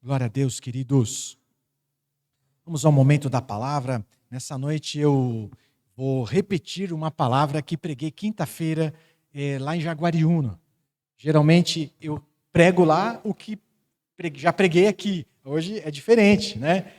Glória a Deus, queridos. Vamos ao momento da palavra. Nessa noite eu vou repetir uma palavra que preguei quinta-feira lá em Jaguariúna. Geralmente eu prego lá o que já preguei aqui. Hoje é diferente, né?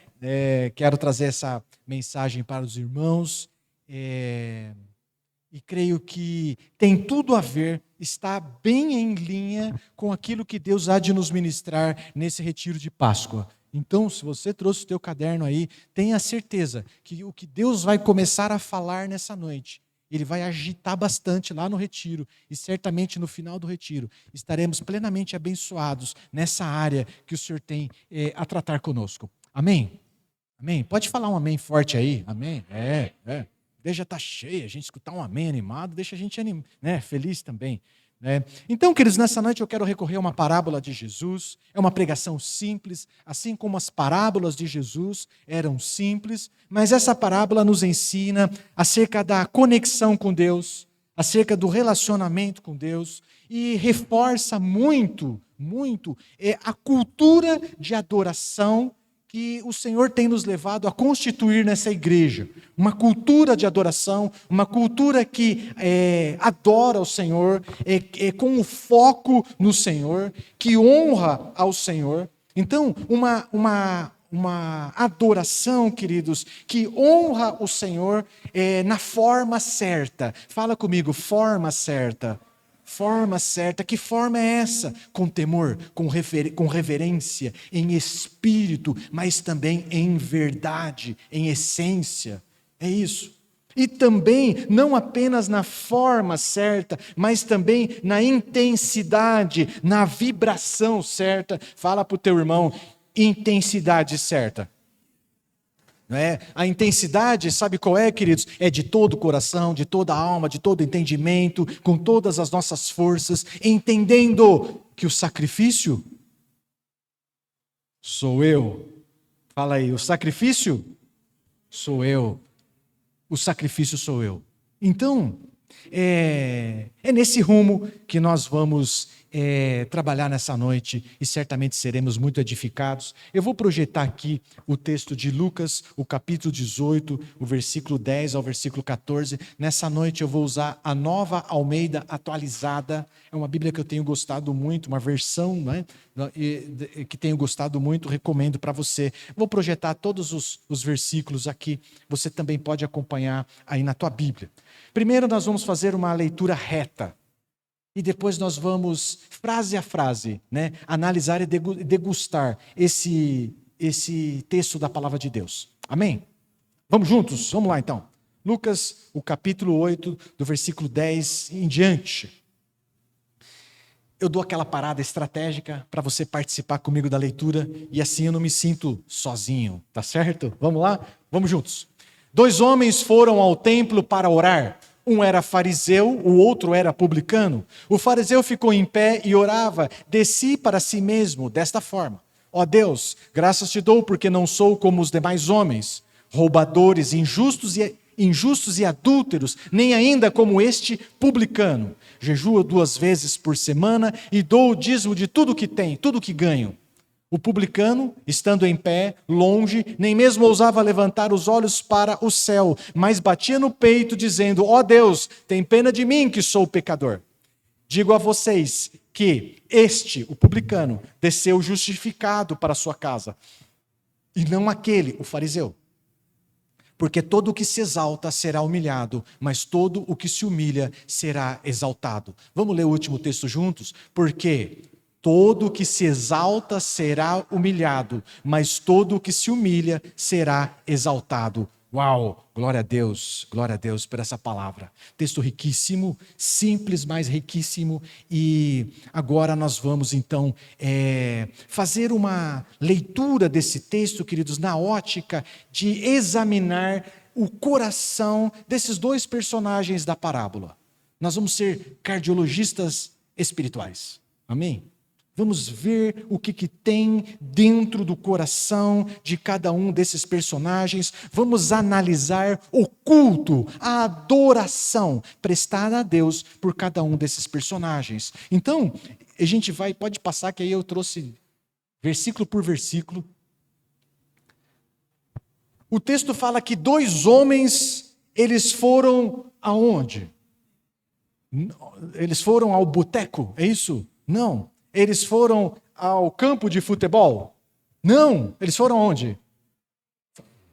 Quero trazer essa mensagem para os irmãos e creio que tem tudo a ver, está bem em linha com aquilo que Deus há de nos ministrar nesse retiro de Páscoa. Então, se você trouxe o teu caderno aí, tenha certeza que o que Deus vai começar a falar nessa noite, Ele vai agitar bastante lá no retiro, e certamente no final do retiro estaremos plenamente abençoados nessa área que o Senhor tem a tratar conosco. Amém? Amém? Pode falar um amém forte aí? Amém? A igreja está cheia, a gente escutar um amém animado, deixa a gente feliz também. Então, queridos, nessa noite eu quero recorrer a uma parábola de Jesus. É uma pregação simples, assim como as parábolas de Jesus eram simples, mas essa parábola nos ensina acerca da conexão com Deus, acerca do relacionamento com Deus, e reforça muito a cultura de adoração que o Senhor tem nos levado a constituir nessa igreja. Uma cultura de adoração, uma cultura que adora o Senhor, com o foco no Senhor, que honra ao Senhor. Então, uma adoração, queridos, que honra o Senhor na forma certa. Fala comigo, forma certa. Forma certa, que forma é essa? Com temor, com reverência, em espírito, mas também em verdade, em essência. É isso. E também, não apenas na forma certa, mas também na intensidade, na vibração certa. Fala para o teu irmão, intensidade certa. A intensidade, sabe qual é, queridos? É de todo o coração, de toda a alma, de todo o entendimento, com todas as nossas forças, entendendo que o sacrifício sou eu. Fala aí, o sacrifício sou eu. O sacrifício sou eu. Então, é nesse rumo que nós vamos trabalhar nessa noite, e certamente seremos muito edificados. Eu vou projetar aqui o texto de Lucas, o capítulo 18, o versículo 10 ao versículo 14. Nessa noite eu vou usar a Nova Almeida atualizada. É uma Bíblia que eu tenho gostado muito, uma versão, que tenho gostado muito, recomendo para você. Vou projetar todos os versículos aqui, você também pode acompanhar aí na tua Bíblia. Primeiro nós vamos fazer uma leitura reta, e depois nós vamos, frase a frase, analisar e degustar esse texto da palavra de Deus. Amém? Vamos juntos? Vamos lá então. Lucas, o capítulo 8, do versículo 10 em diante. Eu dou aquela parada estratégica para você participar comigo da leitura, e assim eu não me sinto sozinho, tá certo? Vamos lá? Vamos juntos. 2 homens foram ao templo para orar. Um era fariseu, o outro era publicano. O fariseu ficou em pé e orava de si para si mesmo, desta forma: ó Deus, graças te dou porque não sou como os demais homens, roubadores, injustos e adúlteros, nem ainda como este publicano. Jejuo 2 vezes por semana e dou o dízimo de tudo que tenho, tudo que ganho. O publicano, estando em pé, longe, nem mesmo ousava levantar os olhos para o céu, mas batia no peito, dizendo: ó Deus, tem pena de mim que sou pecador. Digo a vocês que o publicano, desceu justificado para a sua casa, e não aquele, o fariseu. Porque todo o que se exalta será humilhado, mas todo o que se humilha será exaltado. Vamos ler o último texto juntos? Porque todo o que se exalta será humilhado, mas todo o que se humilha será exaltado. Uau! Glória a Deus por essa palavra. Texto riquíssimo, simples, mas riquíssimo. E agora nós vamos então fazer uma leitura desse texto, queridos, na ótica de examinar o coração desses 2 personagens da parábola. Nós vamos ser cardiologistas espirituais. Amém? Vamos ver o que tem dentro do coração de cada um desses personagens. Vamos analisar o culto, a adoração prestada a Deus por cada um desses personagens. Então, a gente pode passar, que aí eu trouxe versículo por versículo. O texto fala que 2 homens, eles foram aonde? Eles foram ao boteco, é isso? Não. Eles foram ao campo de futebol? Não. Eles foram aonde?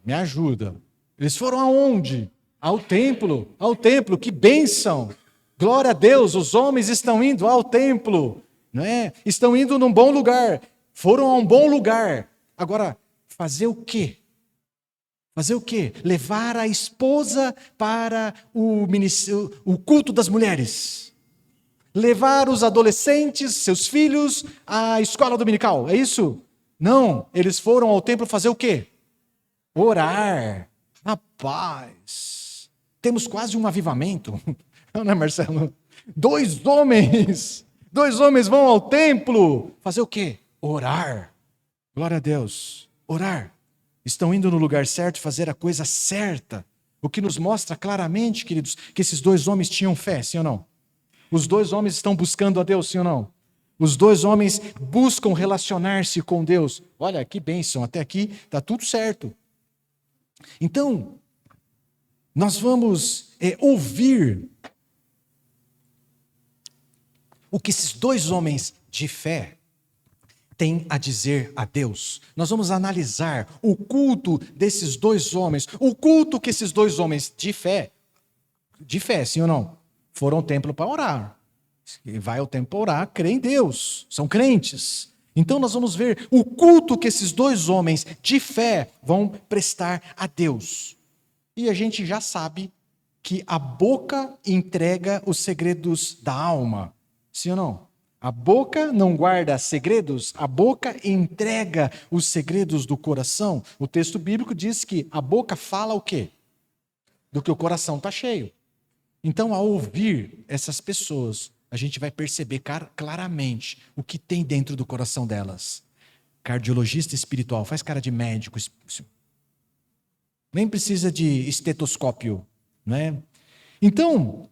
Me ajuda. Eles foram aonde? Ao templo. Ao templo, que bênção! Glória a Deus, os homens estão indo ao templo, não é? Estão indo num bom lugar. Foram a um bom lugar. Agora, fazer o quê? Fazer o quê? Levar a esposa para o culto das mulheres. Levar os adolescentes, seus filhos, à escola dominical. É isso? Não. Eles foram ao templo fazer o quê? Orar. Rapaz. Temos quase um avivamento. Não é, Marcelo? 2 homens. 2 homens vão ao templo. Fazer o quê? Orar. Glória a Deus. Orar. Estão indo no lugar certo, fazer a coisa certa. O que nos mostra claramente, queridos, que esses 2 homens tinham fé, sim ou não? Os 2 homens estão buscando a Deus, sim ou não? Os 2 homens buscam relacionar-se com Deus. Olha, que bênção, até aqui está tudo certo. Então, nós vamos ouvir o que esses 2 homens de fé tem a dizer a Deus. Nós vamos analisar o culto desses 2 homens, o culto que esses 2 homens de fé, sim ou não, foram ao templo para orar. E vai ao templo para orar, crê em Deus, são crentes. Então nós vamos ver o culto que esses 2 homens de fé vão prestar a Deus. E a gente já sabe que a boca entrega os segredos da alma, sim ou não? A boca não guarda segredos, a boca entrega os segredos do coração. O texto bíblico diz que a boca fala o quê? Do que o coração está cheio. Então, ao ouvir essas pessoas, a gente vai perceber claramente o que tem dentro do coração delas. Cardiologista espiritual, faz cara de médico. Nem precisa de estetoscópio, né? Então,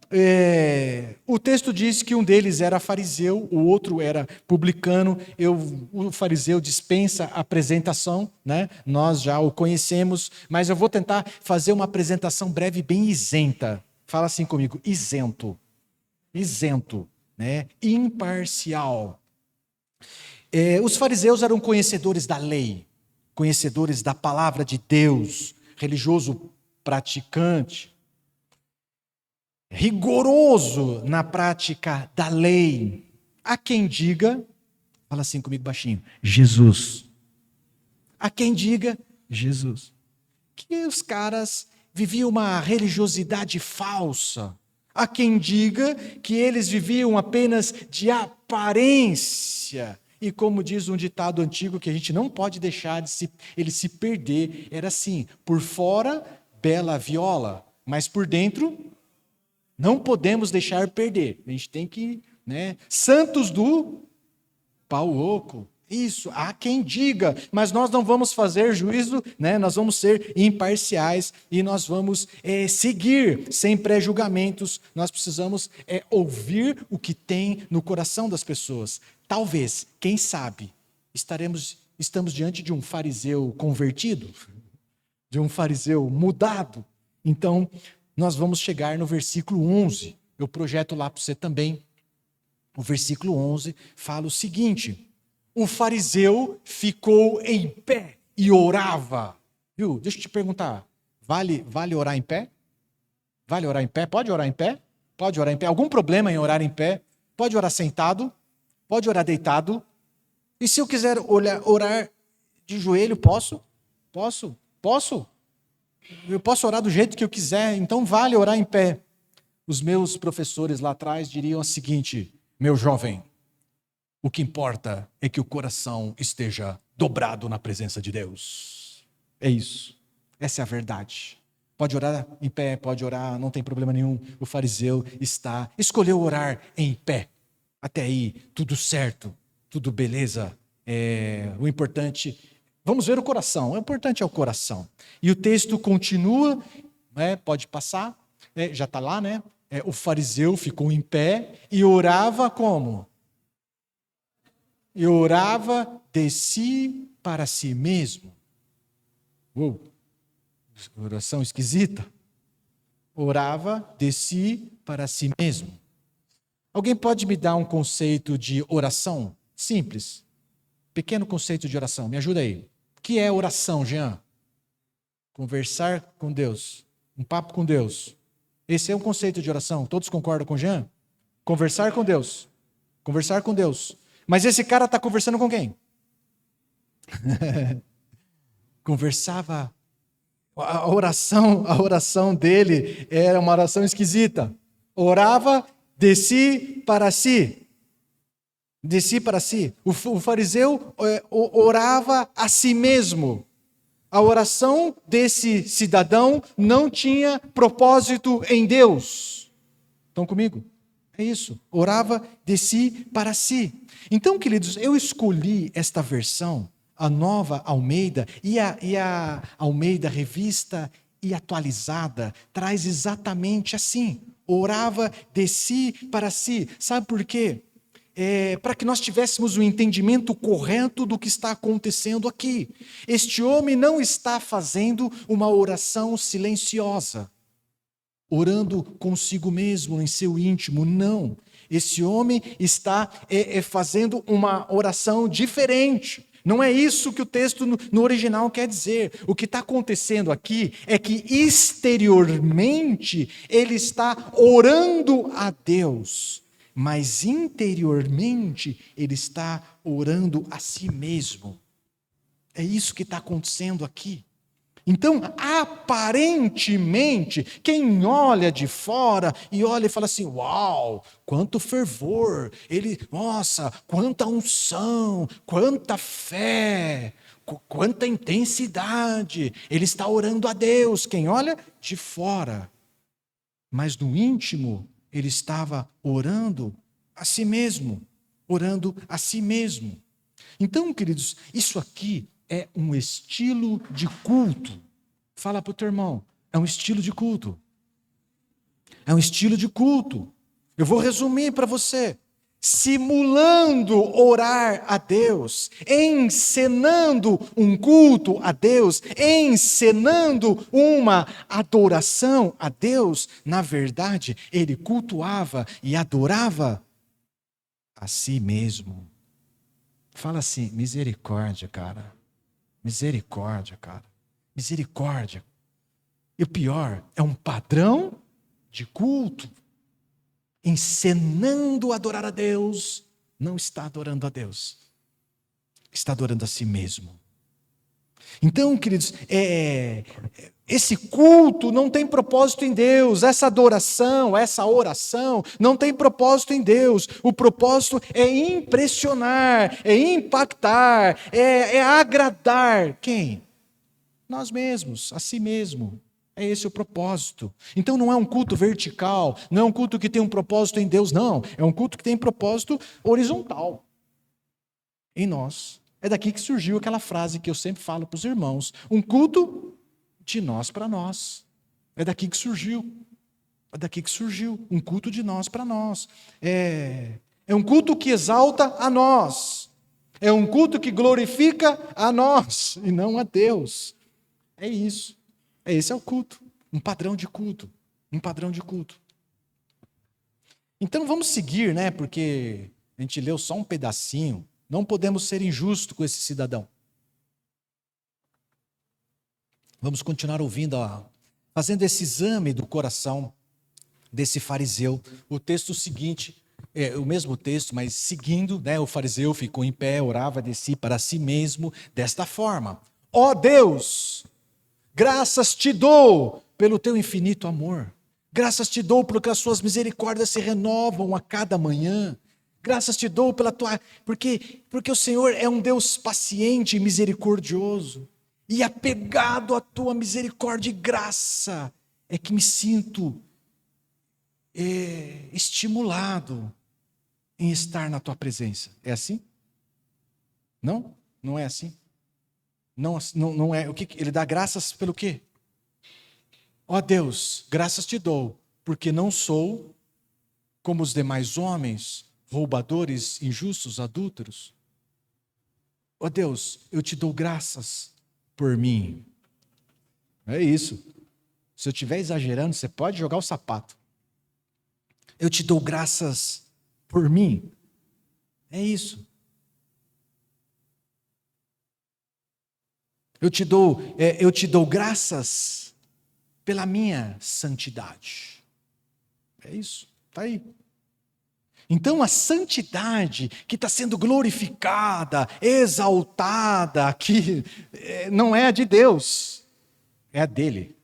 o texto diz que um deles era fariseu, o outro era publicano. O fariseu dispensa a apresentação, né? Nós já o conhecemos, mas eu vou tentar fazer uma apresentação breve, bem isenta. Fala assim comigo, isento. Isento, né? Imparcial. Os fariseus eram conhecedores da lei, conhecedores da palavra de Deus, religioso praticante, rigoroso na prática da lei. Há quem diga, fala assim comigo baixinho, Jesus. Há quem diga, Jesus. Que os caras viviam uma religiosidade falsa. Há quem diga que eles viviam apenas de aparência. E como diz um ditado antigo que a gente não pode deixar ele se perder, era assim, por fora, bela viola, mas por dentro, não podemos deixar perder. A gente tem que, né? Santos do pau oco. Isso, há quem diga, mas nós não vamos fazer juízo, né? Nós vamos ser imparciais e nós vamos seguir sem pré-julgamentos. Nós precisamos ouvir o que tem no coração das pessoas. Talvez, quem sabe, estamos diante de um fariseu convertido, de um fariseu mudado. Então, nós vamos chegar no versículo 11. Eu projeto lá para você também. O versículo 11 fala o seguinte: o fariseu ficou em pé e orava. Viu? Deixa eu te perguntar, vale orar em pé? Vale orar em pé? Pode orar em pé? Pode orar em pé? Algum problema em orar em pé? Pode orar sentado? Pode orar deitado? E se eu quiser orar de joelho, posso? Posso? Eu posso orar do jeito que eu quiser, então vale orar em pé. Os meus professores lá atrás diriam o seguinte: meu jovem, o que importa é que o coração esteja dobrado na presença de Deus. É isso. Essa é a verdade. Pode orar em pé, pode orar, não tem problema nenhum. O fariseu escolheu orar em pé. Até aí, tudo certo, tudo beleza. O importante, vamos ver o coração. O importante é o coração. E o texto continua, pode passar, já está lá, né? O fariseu ficou em pé e orava como? e orava de si para si mesmo. Uou, oração esquisita. Orava de si para si mesmo. Alguém pode me dar um conceito de oração? Simples. Pequeno conceito de oração. Me ajuda aí. O que é oração, Jean? Conversar com Deus. Um papo com Deus. Esse é um conceito de oração. Todos concordam com Jean? Conversar com Deus. Conversar com Deus. Mas esse cara está conversando com quem? Conversava. A oração dele era uma oração esquisita. Orava de si para si. De si para si. O fariseu orava a si mesmo. A oração desse cidadão não tinha propósito em Deus. Estão comigo? É isso. Orava de si para si. Então, queridos, eu escolhi esta versão, a Nova Almeida, e a Almeida Revista e Atualizada traz exatamente assim. Orava de si para si. Sabe por quê? Para que nós tivéssemos um entendimento correto do que está acontecendo aqui. Este homem não está fazendo uma oração silenciosa, orando consigo mesmo, em seu íntimo, não. Esse homem está fazendo uma oração diferente. Não é isso que o texto no original quer dizer. O que está acontecendo aqui é que exteriormente ele está orando a Deus, mas interiormente ele está orando a si mesmo. É isso que está acontecendo aqui. Então, aparentemente, quem olha de fora e olha e fala assim, uau, quanto fervor, nossa, quanta unção, quanta fé, quanta intensidade, ele está orando a Deus, quem olha de fora. Mas no íntimo, ele estava orando a si mesmo, orando a si mesmo. Então, queridos, isso aqui é um estilo de culto. Fala para o teu irmão, é um estilo de culto. É um estilo de culto. Eu vou resumir para você. Simulando orar a Deus, encenando um culto a Deus, encenando uma adoração a Deus, na verdade, ele cultuava e adorava a si mesmo. Fala assim, misericórdia, cara. Misericórdia, cara. Misericórdia. E o pior, é um padrão de culto. Encenando adorar a Deus, não está adorando a Deus. Está adorando a si mesmo. Então, queridos, esse culto não tem propósito em Deus, essa adoração, essa oração não tem propósito em Deus. O propósito é impressionar, é impactar, é agradar quem? Nós mesmos, a si mesmo. É esse o propósito. Então não é um culto vertical, não é um culto que tem um propósito em Deus, não. É um culto que tem propósito horizontal em nós. É daqui que surgiu aquela frase que eu sempre falo para os irmãos. Um culto de nós para nós. É daqui que surgiu. É daqui que surgiu. Um culto de nós para nós. É um culto que exalta a nós. É um culto que glorifica a nós e não a Deus. É isso. Esse é o culto. Um padrão de culto. Um padrão de culto. Então vamos seguir, né? Porque a gente leu só um pedacinho. Não podemos ser injustos com esse cidadão. Vamos continuar ouvindo, fazendo esse exame do coração desse fariseu. O texto seguinte, o mesmo texto, mas seguindo, né? O fariseu ficou em pé, orava de si para si mesmo, desta forma: ó Deus, graças te dou pelo teu infinito amor. Graças te dou porque as suas misericórdias se renovam a cada manhã. Graças te dou pela tua... Porque o Senhor é um Deus paciente e misericordioso. E apegado à tua misericórdia e graça, é que me sinto estimulado em estar na tua presença. É assim? Não? Não é assim? Não é. O que ele dá graças pelo quê? Ó Deus, graças te dou, porque não sou como os demais homens, roubadores, injustos, adúlteros. Ó Deus, eu te dou graças por mim. É isso. Se eu estiver exagerando, você pode jogar o sapato. Eu te dou graças por mim. É isso. Eu te dou graças pela minha santidade. É isso. Está aí. Então a santidade que está sendo glorificada, exaltada aqui, não é a de Deus, é a dele.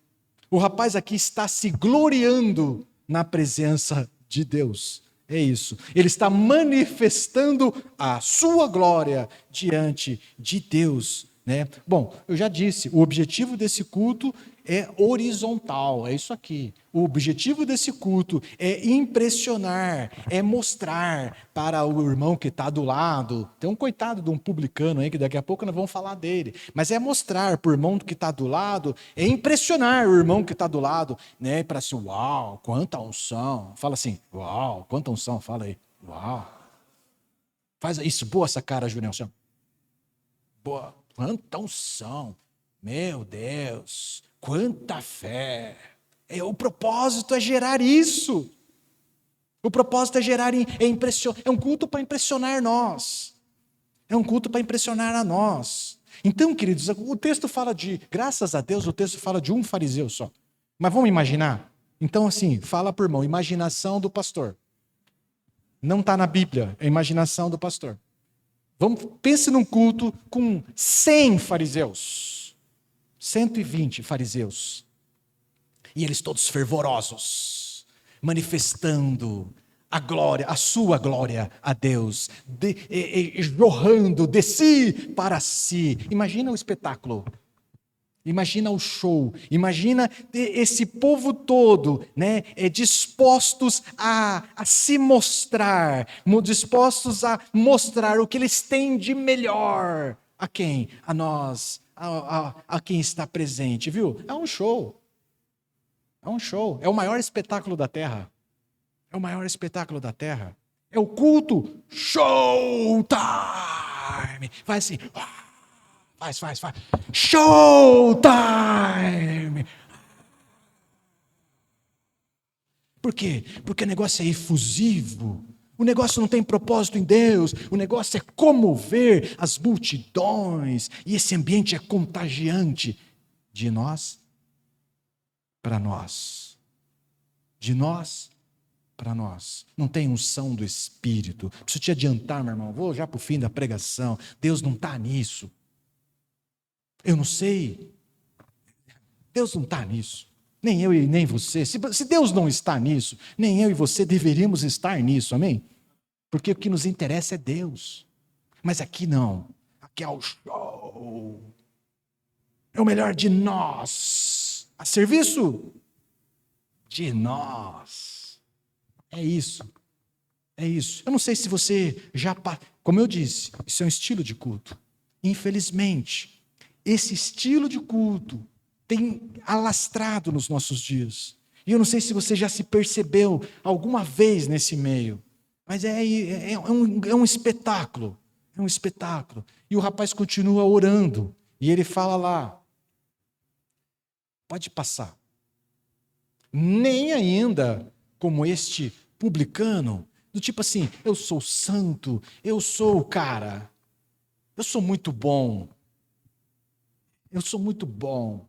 O rapaz aqui está se gloriando na presença de Deus. É isso. Ele está manifestando a sua glória diante de Deus, né? Bom, eu já disse, o objetivo desse culto é horizontal, é isso aqui. O objetivo desse culto é impressionar, é mostrar para o irmão que está do lado. Tem um coitado de um publicano aí, que daqui a pouco nós vamos falar dele. Mas é mostrar para o irmão que está do lado, é impressionar o irmão que está do lado, né? Para assim, uau, quanta unção. Fala assim, uau, quanta unção, fala aí. Uau. Faz isso, boa essa cara, Julião. Boa, quanta unção. Meu Deus, quanta fé. O propósito é gerar isso. O propósito é gerar, é um culto para impressionar nós. É um culto para impressionar a nós. Então, queridos, o texto fala graças a Deus, o texto fala de um fariseu só. Mas vamos imaginar? Então, assim, fala por irmão, imaginação do pastor. Não está na Bíblia, é a imaginação do pastor. Pense num culto com 100 fariseus. 120 fariseus. E eles todos fervorosos, manifestando a glória, a sua glória a Deus, jorrando de si para si. Imagina o espetáculo, imagina o show, imagina esse povo todo, né, dispostos a se mostrar, dispostos a mostrar o que eles têm de melhor. A quem? A nós, a quem está presente, viu? É um show. É um show. É o maior espetáculo da terra. É o maior espetáculo da terra. É o culto showtime. Vai assim. Faz. Showtime. Por quê? Porque o negócio é efusivo. O negócio não tem propósito em Deus. O negócio é comover as multidões. E esse ambiente é contagiante. De nós para nós. De nós para nós. Não tem unção do Espírito. Preciso te adiantar, meu irmão. Vou já para o fim da pregação. Deus não está nisso. Eu não sei. Deus não está nisso. Nem eu e nem você. Se Deus não está nisso, nem eu e você deveríamos estar nisso, amém? Porque o que nos interessa é Deus. Mas aqui não. Aqui é o show. É o melhor de nós. A serviço de nós. É isso. É isso. Eu não sei se você já... Como eu disse, isso é um estilo de culto. Infelizmente, esse estilo de culto tem alastrado nos nossos dias. E eu não sei se você já se percebeu alguma vez nesse meio. Mas é um espetáculo. É um espetáculo. E o rapaz continua orando. E ele fala lá, pode passar. Nem ainda como este publicano, do tipo assim, eu sou santo, eu sou o cara, eu sou muito bom. Eu sou muito bom.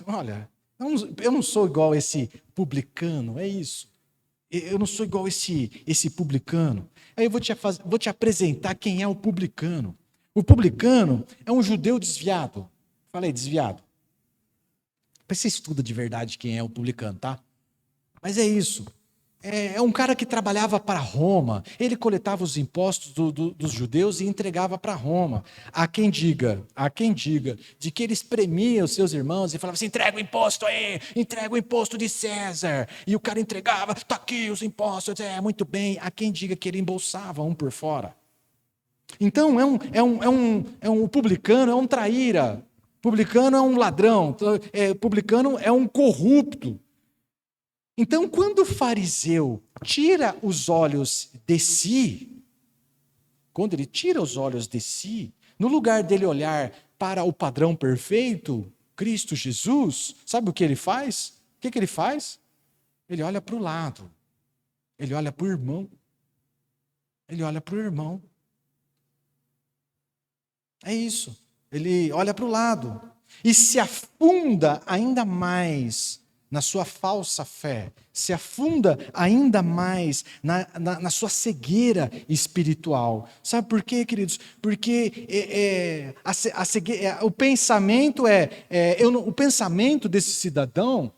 Olha, eu não sou igual esse publicano, é isso. Eu não sou igual esse publicano. Aí eu vou te apresentar quem é o publicano. O publicano é um judeu desviado. Falei, desviado. Você estuda de verdade quem é o publicano, tá? Mas é isso. É um cara que trabalhava para Roma. Ele coletava os impostos dos judeus e entregava para Roma. Há quem diga de que ele espremia os seus irmãos e falava assim, entrega o imposto aí, entrega o imposto de César. E o cara entregava, está aqui os impostos, muito bem. Há quem diga que ele embolsava um por fora. Então, o publicano é um traíra. Publicano é um ladrão. Publicano é um corrupto. Então, quando o fariseu tira os olhos de si, quando ele tira os olhos de si, No lugar dele olhar para o padrão perfeito, Cristo Jesus, sabe o que ele faz? O que ele faz? Ele olha para o lado. Ele olha para o irmão. Ele olha para o irmão. É isso. Ele olha para o lado e se afunda ainda mais na sua falsa fé, se afunda ainda mais na sua cegueira espiritual. Sabe por quê, queridos? Porque o pensamento o pensamento desse cidadão.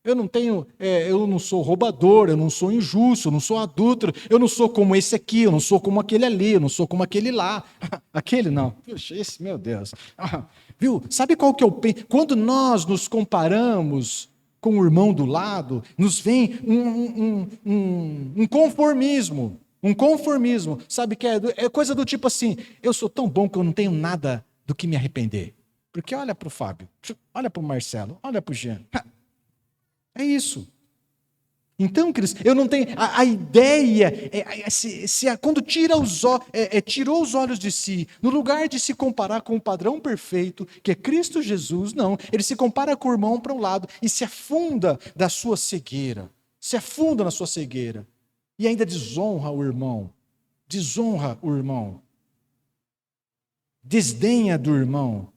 Eu não sou roubador, eu não sou injusto, eu não sou adúltero, eu não sou como esse aqui, eu não sou como aquele ali, eu não sou como aquele lá. Aquele não. Puxa, esse, meu Deus. Viu? Sabe qual que é o pensamento? Quando nós nos comparamos com o irmão do lado, nos vem um conformismo. Um conformismo. Sabe que é coisa do tipo assim, eu sou tão bom que eu não tenho nada do que me arrepender. Porque olha para o Fábio, olha para o Marcelo, olha para o Jean. É isso. Então, queridos, eu não tenho. A ideia, quando tirou os olhos de si, no lugar de se comparar com o padrão perfeito, que é Cristo Jesus, não. Ele se compara com o irmão para um lado e se afunda da sua cegueira. Se afunda na sua cegueira. E ainda desonra o irmão. Desonra o irmão. Desdenha do irmão.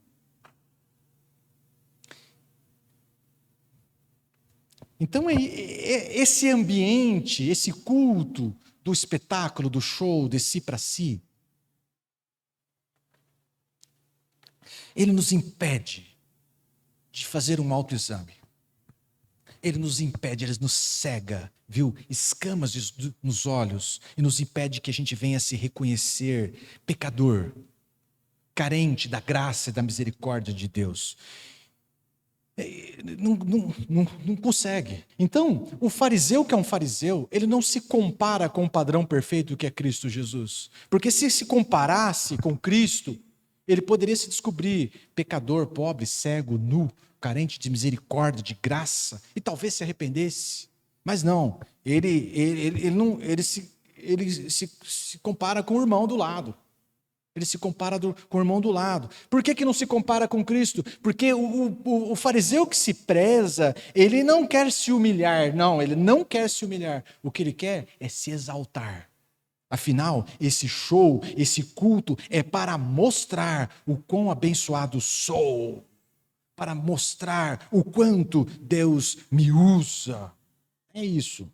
Então, esse ambiente, esse culto do espetáculo, do show, de si para si, ele nos impede de fazer um autoexame. Ele nos impede, ele nos cega, viu? Escamas nos olhos e nos impede que a gente venha se reconhecer pecador, carente da graça e da misericórdia de Deus. Não consegue. Então, o fariseu que é um fariseu, ele não se compara com o padrão perfeito que é Cristo Jesus. Porque se comparasse com Cristo, ele poderia se descobrir pecador, pobre, cego, nu, carente de misericórdia, de graça, e talvez se arrependesse. Mas não, ele se compara com o irmão do lado. Ele se compara com o irmão do lado. Por que não se compara com Cristo? Porque o fariseu que se preza, ele não quer se humilhar. Não, ele não quer se humilhar. O que ele quer é se exaltar. Afinal, esse show, esse culto é para mostrar o quão abençoado sou. Para mostrar o quanto Deus me usa. É isso.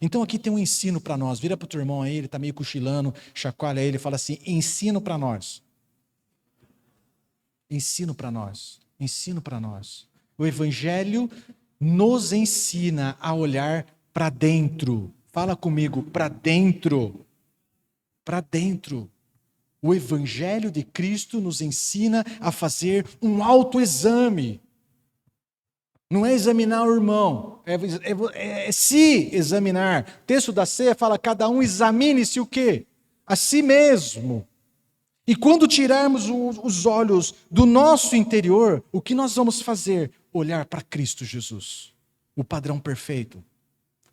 Então aqui tem um ensino para nós. Vira para o teu irmão aí, ele está meio cochilando, chacoalha ele e fala assim, ensino para nós. Ensino para nós. Ensino para nós. O Evangelho nos ensina a olhar para dentro. Fala comigo, para dentro. Para dentro. O Evangelho de Cristo nos ensina a fazer um autoexame. Não é examinar o irmão, é se examinar. O texto da ceia fala, cada um examine-se o quê? A si mesmo. E quando tirarmos os olhos do nosso interior, o que nós vamos fazer? Olhar para Cristo Jesus, o padrão perfeito.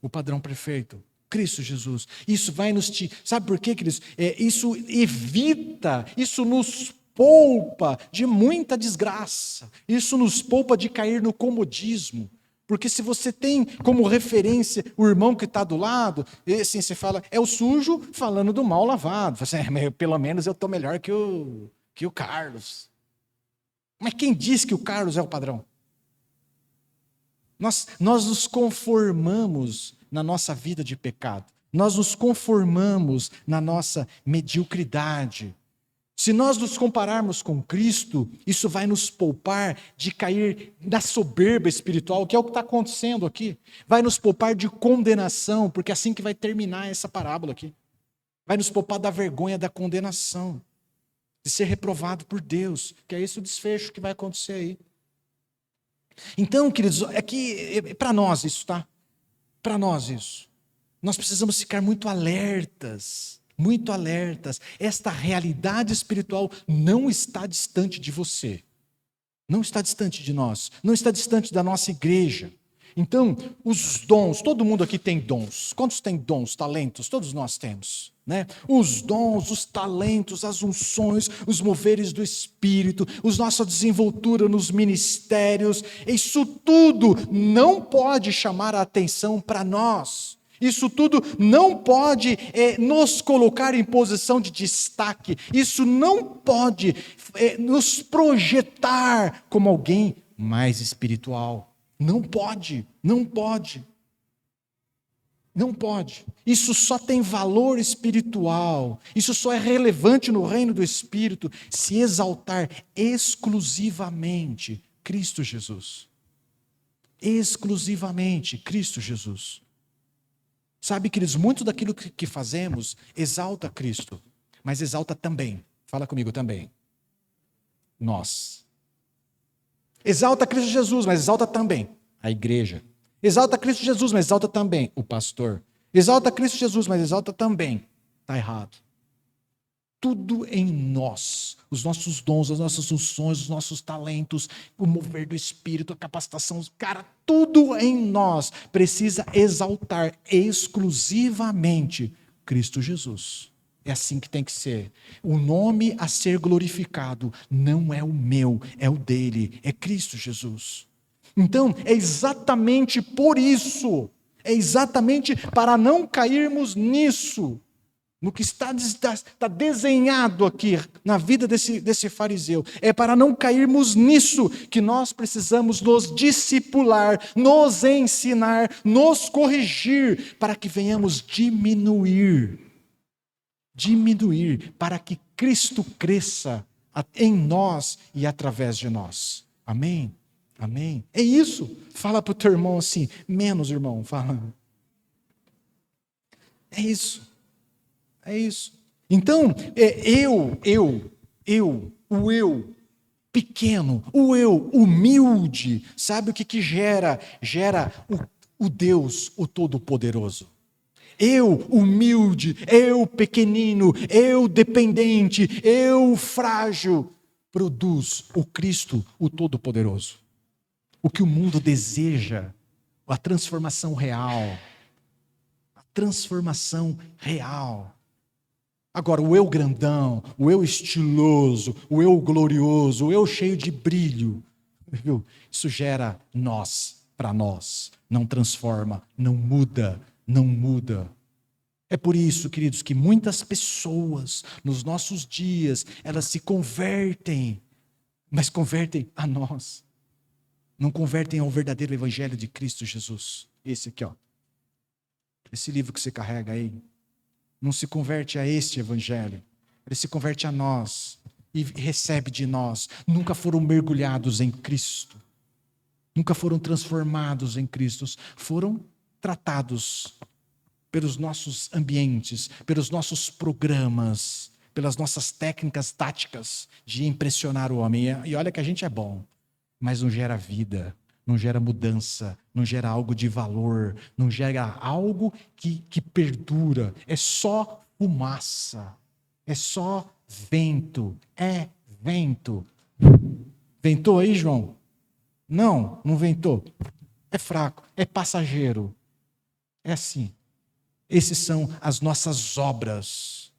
O padrão perfeito, Cristo Jesus. Isso vai nos... Sabe por quê, queridos? Isso evita, isso nos poupa de muita desgraça. Isso nos poupa de cair no comodismo. Porque se você tem como referência o irmão que está do lado, assim, você fala, é o sujo falando do mal lavado. Você, pelo menos eu estou melhor que o Carlos. Mas quem diz que o Carlos é o padrão? Nós nos conformamos na nossa vida de pecado. Nós nos conformamos na nossa mediocridade. Se nós nos compararmos com Cristo, isso vai nos poupar de cair na soberba espiritual, que é o que está acontecendo aqui. Vai nos poupar de condenação, porque é assim que vai terminar essa parábola aqui. Vai nos poupar da vergonha da condenação, de ser reprovado por Deus, que é esse o desfecho que vai acontecer aí. Então, queridos, é para nós isso, tá? Para nós isso. Nós precisamos ficar muito alertas. Muito alertas. Esta realidade espiritual não está distante de você. Não está distante de nós. Não está distante da nossa igreja. Então, os dons, todo mundo aqui tem dons. Quantos tem dons, talentos? Todos nós temos. né? Os dons, os talentos, as unções, os moveres do Espírito, a nossa desenvoltura nos ministérios, isso tudo não pode chamar a atenção para nós. Isso tudo não pode nos colocar em posição de destaque. Isso não pode nos projetar como alguém mais espiritual. Não pode, não pode. Não pode. Isso só tem valor espiritual. Isso só é relevante no reino do Espírito se exaltar exclusivamente Cristo Jesus. Exclusivamente Cristo Jesus. Sabe, queridos, muito daquilo que fazemos exalta Cristo, mas exalta também. Fala comigo também. Nós. Exalta Cristo Jesus, mas exalta também a igreja. Exalta Cristo Jesus, mas exalta também o pastor. Exalta Cristo Jesus, mas exalta também. Está errado. Tudo em nós, os nossos dons, as nossas unções, os nossos talentos, o mover do Espírito, a capacitação, cara, tudo em nós precisa exaltar exclusivamente Cristo Jesus. É assim que tem que ser. O nome a ser glorificado não é o meu, é o dele, é Cristo Jesus. Então, é exatamente por isso, é exatamente para não cairmos nisso, no que está desenhado aqui na vida desse fariseu, é para não cairmos nisso que nós precisamos nos discipular, nos ensinar, nos corrigir, para que venhamos diminuir, para que Cristo cresça em nós e através de nós. Amém? Amém? É isso. Fala para o teu irmão assim, menos irmão, fala. É isso. É isso. Então, o eu pequeno, o eu humilde, sabe o que gera? Gera o Deus, o Todo-Poderoso. Eu humilde, eu pequenino, eu dependente, eu frágil, produz o Cristo, o Todo-Poderoso. O que o mundo deseja, a transformação real. A transformação real. Agora, o eu grandão, o eu estiloso, o eu glorioso, o eu cheio de brilho, viu? Isso gera nós, para nós. Não transforma, não muda, não muda. É por isso, queridos, que muitas pessoas, nos nossos dias, elas se convertem, mas convertem a nós. Não convertem ao verdadeiro evangelho de Cristo Jesus. Esse aqui, ó. Esse livro que você carrega aí. Não se converte a este evangelho. Ele se converte a nós e recebe de nós. Nunca foram mergulhados em Cristo. Nunca foram transformados em Cristo. Foram tratados pelos nossos ambientes, pelos nossos programas, pelas nossas técnicas táticas de impressionar o homem. E olha que a gente é bom. Mas não gera vida, não gera mudança, não gera algo de valor, não gera algo que perdura. É só fumaça, é só vento, é vento. Ventou aí, João? Não, não ventou. É fraco, é passageiro. É assim. Essas são as nossas obras.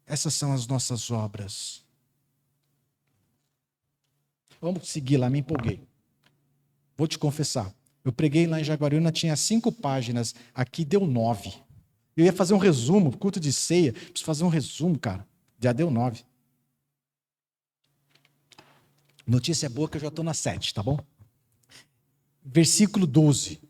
Essas são as nossas obras. Vamos seguir lá, me empolguei. Vou te confessar. Eu preguei lá em Jaguariúna, tinha 5 páginas. Aqui deu 9. Eu ia fazer um resumo, culto de ceia. Preciso fazer um resumo, cara. Já deu 9. Notícia boa que eu já estou na 7, tá bom? Versículo 12.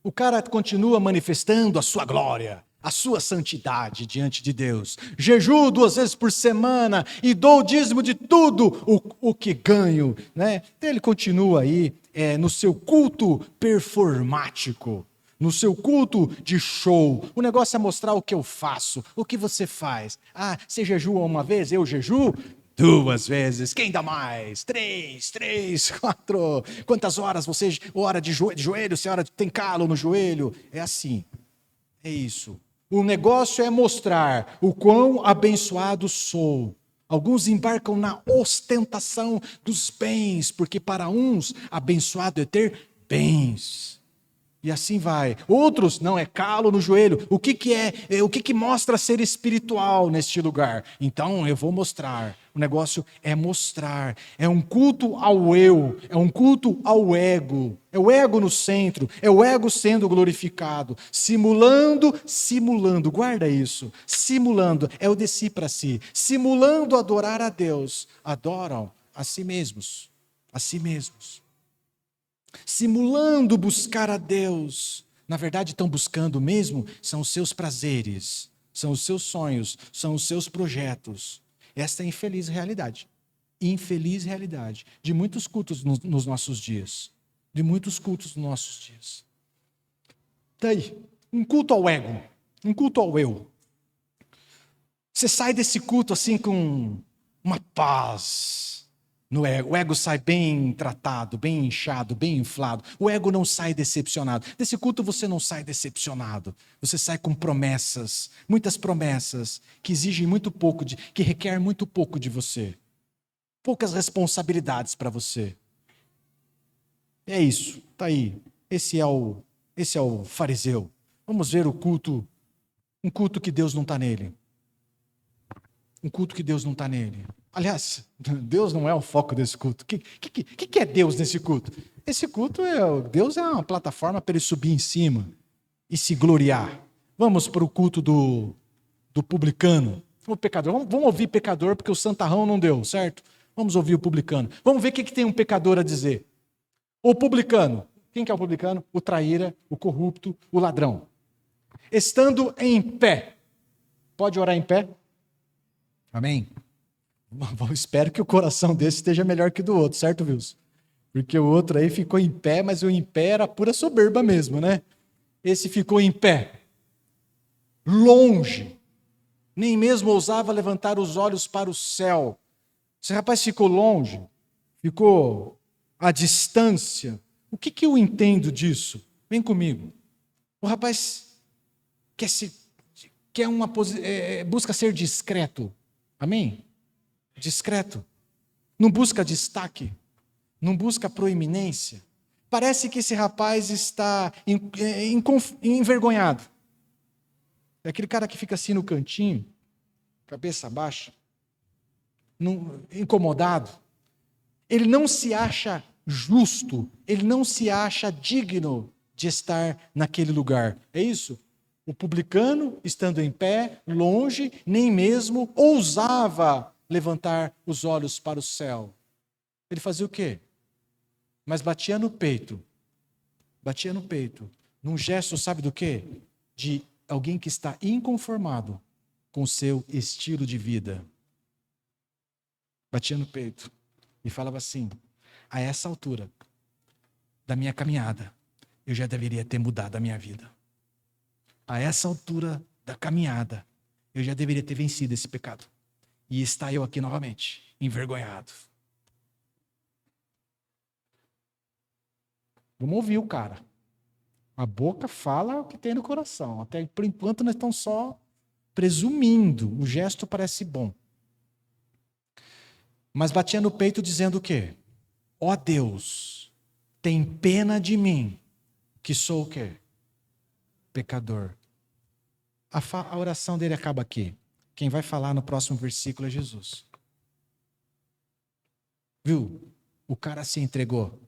O cara continua manifestando a sua glória, a sua santidade diante de Deus. Jejuo 2 vezes por semana e dou o dízimo de tudo o que ganho. Né? Ele continua aí no seu culto performático, no seu culto de show. O negócio é mostrar o que eu faço, o que você faz. Ah, você jejua uma vez, eu jejuo 2 vezes, quem dá mais? 3, 4. Quantas horas você ora de joelho, se ora tem calo no joelho? É assim, é isso. O negócio é mostrar o quão abençoado sou. Alguns embarcam na ostentação dos bens, porque para uns abençoado é ter bens. E assim vai. Outros, não, é calo no joelho. O que que mostra ser espiritual neste lugar? Então eu vou mostrar. O negócio é mostrar. É um culto ao eu, é um culto ao ego. É o ego no centro, é o ego sendo glorificado. Simulando, guarda isso. Simulando, é o de si para si. Simulando adorar a Deus, adoram a si mesmos. A si mesmos. Simulando buscar a Deus. Na verdade, estão buscando mesmo, são os seus prazeres, são os seus sonhos, são os seus projetos. Esta é a infeliz realidade de muitos cultos nos nossos dias. De muitos cultos nos nossos dias. Daí, um culto ao ego, um culto ao eu. Você sai desse culto assim com uma paz. No ego. O ego sai bem tratado, bem inchado, bem inflado. O ego não sai decepcionado. Desse culto você não sai decepcionado. Você sai com promessas, muitas promessas que exigem muito pouco, que requer muito pouco de você. Poucas responsabilidades para você. É isso, tá aí. Esse é o fariseu. Vamos ver o culto, um culto que Deus não está nele. Um culto que Deus não está nele. Aliás, Deus não é o foco desse culto. O que é Deus nesse culto? Esse culto Deus é uma plataforma para ele subir em cima e se gloriar. Vamos para o culto do publicano. O pecador. Vamos ouvir pecador, porque o santarrão não deu, certo? Vamos ouvir o publicano. Vamos ver o que tem um pecador a dizer. O publicano. Quem que é o publicano? O traíra, o corrupto, o ladrão. Estando em pé. Pode orar em pé? Amém? Espero que o coração desse esteja melhor que o do outro, certo, Wilson? Porque o outro aí ficou em pé, mas o em pé era pura soberba mesmo, né? Esse ficou em pé, longe, nem mesmo ousava levantar os olhos para o céu. Esse rapaz ficou longe, ficou à distância. O que eu entendo disso? Vem comigo. O rapaz busca ser discreto. Amém? Discreto. Não busca destaque. Não busca proeminência. Parece que esse rapaz está envergonhado. É aquele cara que fica assim no cantinho, cabeça baixa, incomodado. Ele não se acha justo, ele não se acha digno de estar naquele lugar. É isso? O publicano, estando em pé, longe, nem mesmo ousava levantar os olhos para o céu. Ele fazia o quê? Mas batia no peito, num gesto, sabe do quê? De alguém que está inconformado com o seu estilo de vida. Batia no peito e falava assim: a essa altura da minha caminhada, eu já deveria ter mudado a minha vida. A essa altura da caminhada, eu já deveria ter vencido esse pecado. E está eu aqui novamente, envergonhado. Vamos ouvir o cara. A boca fala o que tem no coração. Até por enquanto nós estamos só presumindo. O gesto parece bom. Mas batia no peito dizendo o quê? Ó Deus, tem pena de mim, que sou o quê? Pecador. A oração dele acaba aqui. Quem vai falar no próximo versículo é Jesus. Viu? O cara se entregou.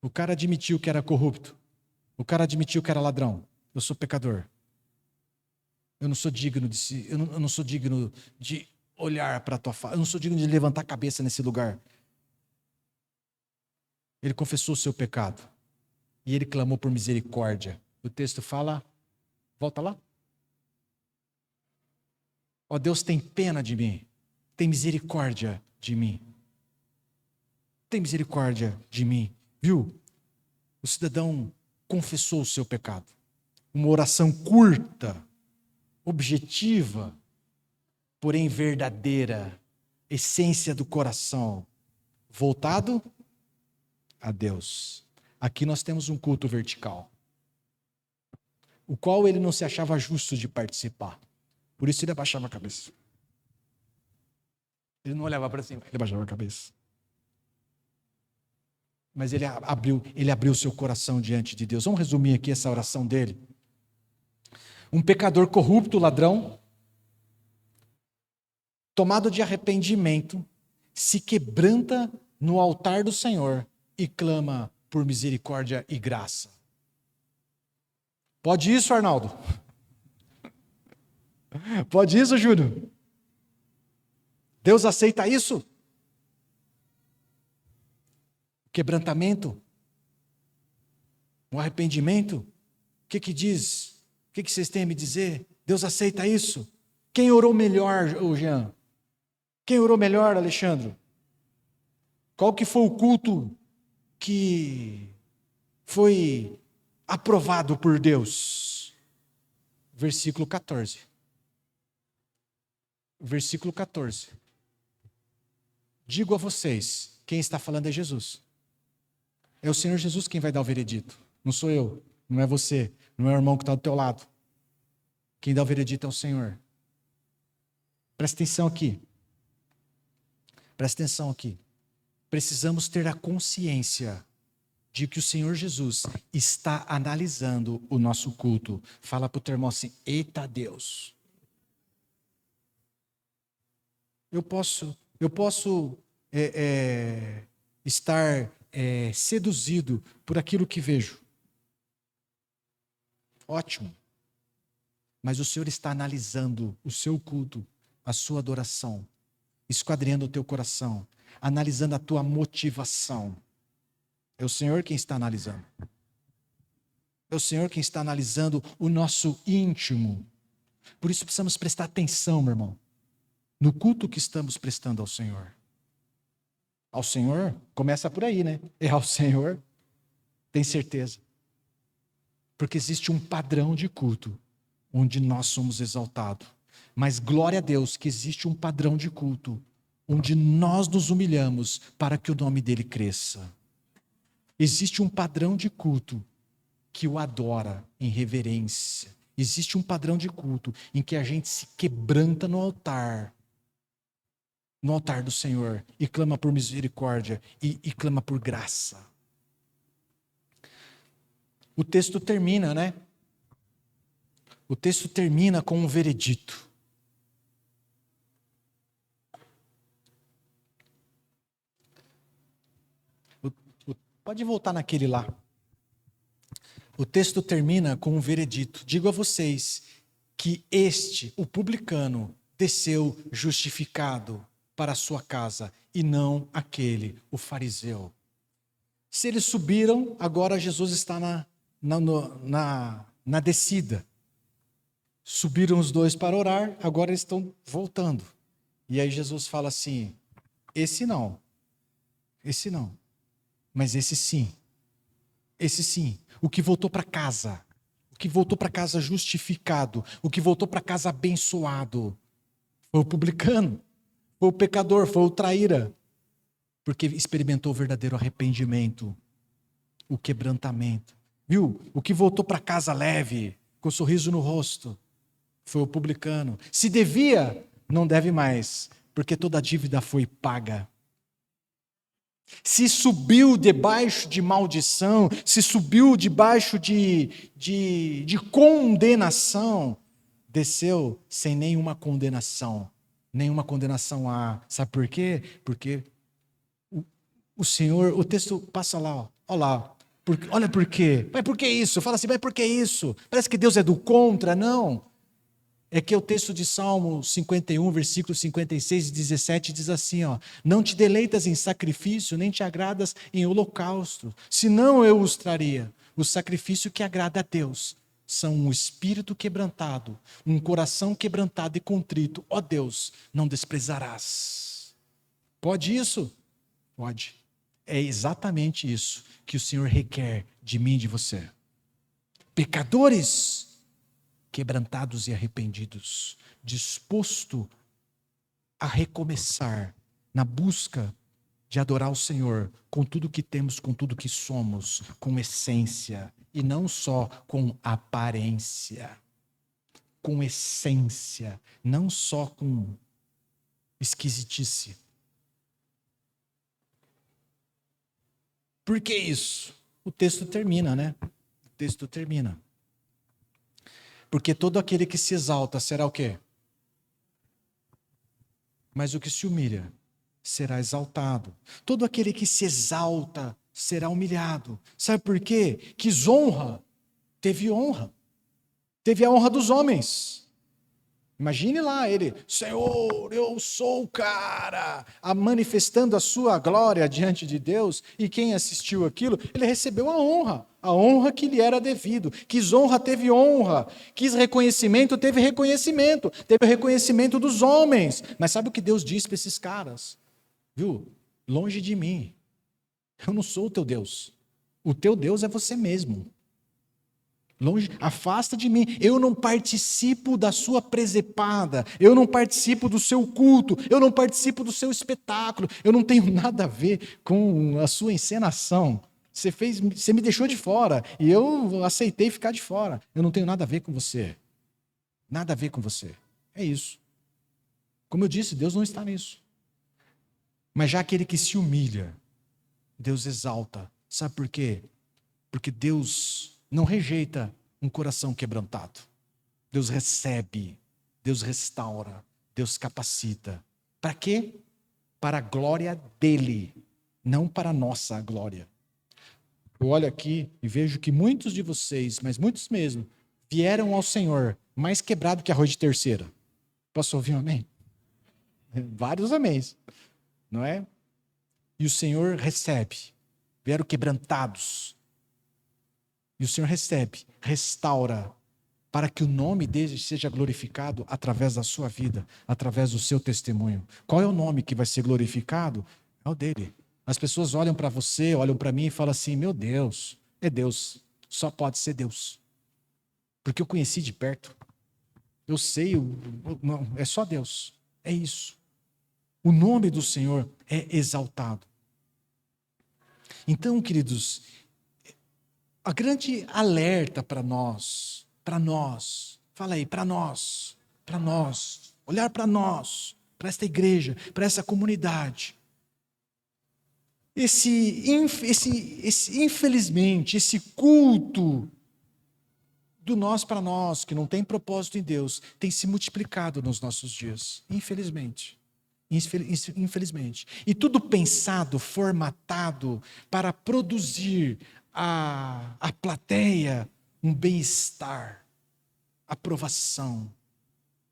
O cara admitiu que era corrupto. O cara admitiu que era ladrão. Eu sou pecador. Eu não sou digno eu não sou digno de olhar para a tua face. Eu não sou digno de levantar a cabeça nesse lugar. Ele confessou o seu pecado. E ele clamou por misericórdia. O texto fala, volta lá. Ó Deus, tem pena de mim. Tem misericórdia de mim. Tem misericórdia de mim. Viu? O cidadão confessou o seu pecado. Uma oração curta, objetiva, porém verdadeira, essência do coração, voltado a Deus. Aqui nós temos um culto vertical, o qual ele não se achava justo de participar. Por isso ele abaixava a cabeça. Ele não olhava para cima, ele abaixava a cabeça. Mas ele abriu seu coração diante de Deus. Vamos resumir aqui essa oração dele. Um pecador corrupto, ladrão, tomado de arrependimento, se quebranta no altar do Senhor e clama por misericórdia e graça. Pode isso, Arnaldo? Pode isso, Júnior? Deus aceita isso? Quebrantamento? Um arrependimento? O que diz? O que vocês têm a me dizer? Deus aceita isso? Quem orou melhor, Jean? Quem orou melhor, Alexandre? Qual que foi o culto que foi aprovado por Deus? Versículo 14. Versículo 14. Digo a vocês, quem está falando é Jesus. É o Senhor Jesus quem vai dar o veredito. Não sou eu, não é você, não é o irmão que está do teu lado. Quem dá o veredito é o Senhor. Presta atenção aqui. Presta atenção aqui. Precisamos ter a consciência de que o Senhor Jesus está analisando o nosso culto. Fala para o teu irmão assim, eita Deus. Eu posso estar seduzido por aquilo que vejo. Ótimo. Mas o Senhor está analisando o seu culto, a sua adoração, esquadrinhando o teu coração, analisando a tua motivação. É o Senhor quem está analisando. É o Senhor quem está analisando o nosso íntimo. Por isso precisamos prestar atenção, meu irmão, no culto que estamos prestando ao Senhor. Ao Senhor, começa por aí, né? É ao Senhor, tem certeza. Porque existe um padrão de culto onde nós somos exaltados. Mas glória a Deus que existe um padrão de culto onde nós nos humilhamos para que o nome dele cresça. Existe um padrão de culto que o adora em reverência. Existe um padrão de culto em que a gente se quebranta no altar do Senhor e clama por misericórdia e clama por graça. O texto termina, né? O texto termina com um veredito. Pode voltar naquele lá. O texto termina com um veredito. Digo a vocês que o publicano, desceu justificado para a sua casa, e não aquele, o fariseu. Se eles subiram, agora Jesus está na descida. Subiram os dois para orar, agora eles estão voltando. E aí Jesus fala assim, esse não, mas esse sim, o que voltou para casa, justificado, o que voltou para casa abençoado, foi o publicano, foi o pecador, foi o traíra, porque experimentou o verdadeiro arrependimento, o quebrantamento. Viu? O que voltou para casa leve, com um sorriso no rosto, foi o publicano. Se devia, não deve mais, porque toda a dívida foi paga. Se subiu debaixo de maldição, se subiu debaixo de condenação, desceu sem nenhuma condenação. Nenhuma condenação há. Sabe por quê? Porque o Senhor, o texto passa lá, ó, olha lá. Olha por quê. Mas por que isso? Fala assim, mas por que isso? Parece que Deus é do contra. Não. É que o texto de Salmo 51, versículos 56 e 17 diz assim, ó, não te deleitas em sacrifício, nem te agradas em holocausto, senão eu os traria. O sacrifício que agrada a Deus são um espírito quebrantado, um coração quebrantado e contrito. Ó Deus, não desprezarás. Pode isso? Pode. É exatamente isso que o Senhor requer de mim e de você. Pecadores quebrantados e arrependidos, disposto a recomeçar na busca de adorar o Senhor com tudo que temos, com tudo que somos, com essência, e não só com aparência, com essência, não só com esquisitice. Por que isso? O texto termina, né? O texto termina. Porque todo aquele que se exalta será o quê? Mas o que se humilha será exaltado. Todo aquele que se exalta será humilhado. Sabe por quê? Quis honra, teve honra. Teve a honra dos homens. Imagine lá ele, Senhor, eu sou o cara, manifestando a sua glória diante de Deus, e quem assistiu aquilo, ele recebeu a honra que lhe era devido. Quis honra, teve honra. Quis reconhecimento, teve reconhecimento. Teve o reconhecimento dos homens. Mas sabe o que Deus disse para esses caras? Viu? Longe de mim. Eu não sou o teu Deus. O teu Deus é você mesmo. Longe, afasta de mim. Eu não participo da sua presepada. Eu não participo do seu culto. Eu não participo do seu espetáculo. Eu não tenho nada a ver com a sua encenação. Você me deixou de fora e eu aceitei ficar de fora. Eu não tenho nada a ver com você. Nada a ver com você. É isso. Como eu disse, Deus não está nisso. Mas já aquele que se humilha, Deus exalta. Sabe por quê? Porque Deus não rejeita um coração quebrantado. Deus recebe, Deus restaura, Deus capacita. Para quê? Para a glória dele, não para a nossa glória. Eu olho aqui e vejo que muitos de vocês, mas muitos mesmo, vieram ao Senhor mais quebrado que arroz de terceira. Posso ouvir um amém? Vários améns, não é? E o Senhor recebe. Vieram quebrantados. E o Senhor recebe, restaura, para que o nome dele seja glorificado através da sua vida, através do seu testemunho. Qual é o nome que vai ser glorificado? É o dele. As pessoas olham para você, olham para mim e falam assim, meu Deus, é Deus, só pode ser Deus. Porque eu conheci de perto. Eu sei, não, é só Deus. É isso. O nome do Senhor é exaltado. Então, queridos, a grande alerta para nós, fala aí, para nós, olhar para nós, para esta igreja, para essa comunidade. Infelizmente, esse culto do nós para nós, que não tem propósito em Deus, tem se multiplicado nos nossos dias, infelizmente. Infelizmente. E tudo pensado, formatado para produzir a plateia um bem-estar, aprovação.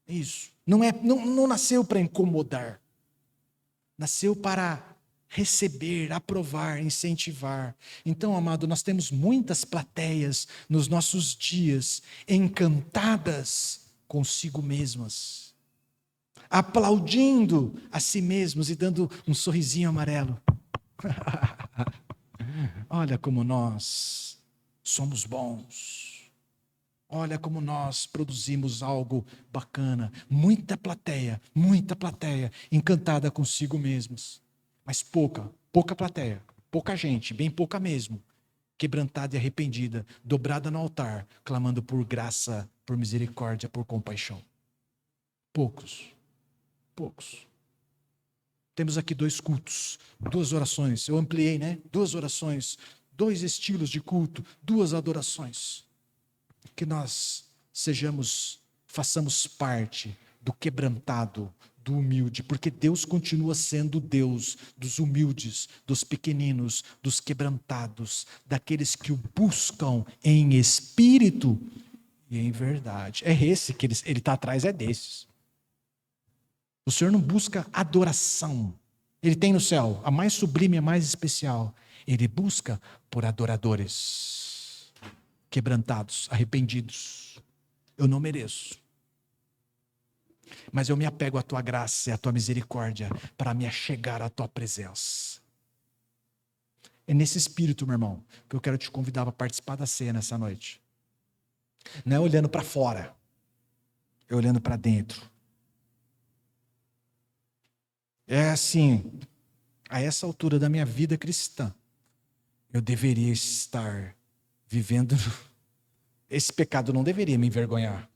Isso. Não nasceu para incomodar. Nasceu para receber, aprovar, incentivar. Então, amado, nós temos muitas plateias nos nossos dias encantadas consigo mesmas, aplaudindo a si mesmos e dando um sorrisinho amarelo. Olha como nós somos bons. Olha como nós produzimos algo bacana. Muita plateia, encantada consigo mesmos. Mas pouca plateia, pouca gente, bem pouca mesmo, quebrantada e arrependida, dobrada no altar, clamando por graça, por misericórdia, por compaixão. Poucos. Temos aqui 2 cultos, 2 orações. Eu ampliei, né? 2 orações, 2 estilos de culto, 2 adorações. Que nós façamos parte do quebrantado, do humilde, porque Deus continua sendo Deus dos humildes, dos pequeninos, dos quebrantados, daqueles que o buscam em espírito e em verdade. É esse que ele está atrás, é desses. O Senhor não busca adoração. Ele tem no céu a mais sublime, a mais especial. Ele busca por adoradores, quebrantados, arrependidos. Eu não mereço. Mas eu me apego à tua graça e à tua misericórdia para me achegar à tua presença. É nesse espírito, meu irmão, que eu quero te convidar para participar da ceia nessa noite. Não é olhando para fora, é olhando para dentro. É assim, a essa altura da minha vida cristã, eu deveria estar vivendo. Esse pecado não deveria me envergonhar.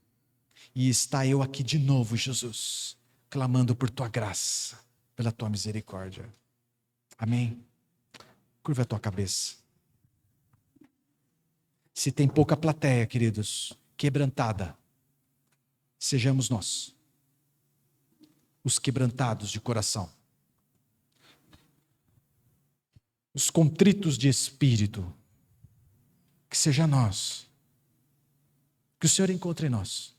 E está eu aqui de novo, Jesus, clamando por tua graça, pela tua misericórdia. Amém? Curva a tua cabeça. Se tem pouca plateia, queridos, quebrantada, sejamos nós, os quebrantados de coração, os contritos de espírito, que seja nós, que o Senhor encontre em nós,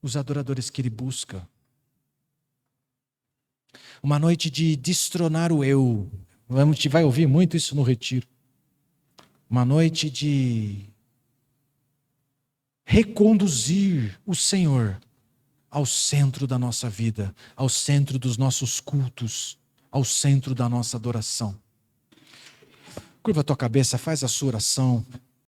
os adoradores que Ele busca. Uma noite de destronar o eu, a gente vai ouvir muito isso no retiro. Uma noite de reconduzir o Senhor ao centro da nossa vida, ao centro dos nossos cultos, ao centro da nossa adoração. Curva a tua cabeça, faz a sua oração.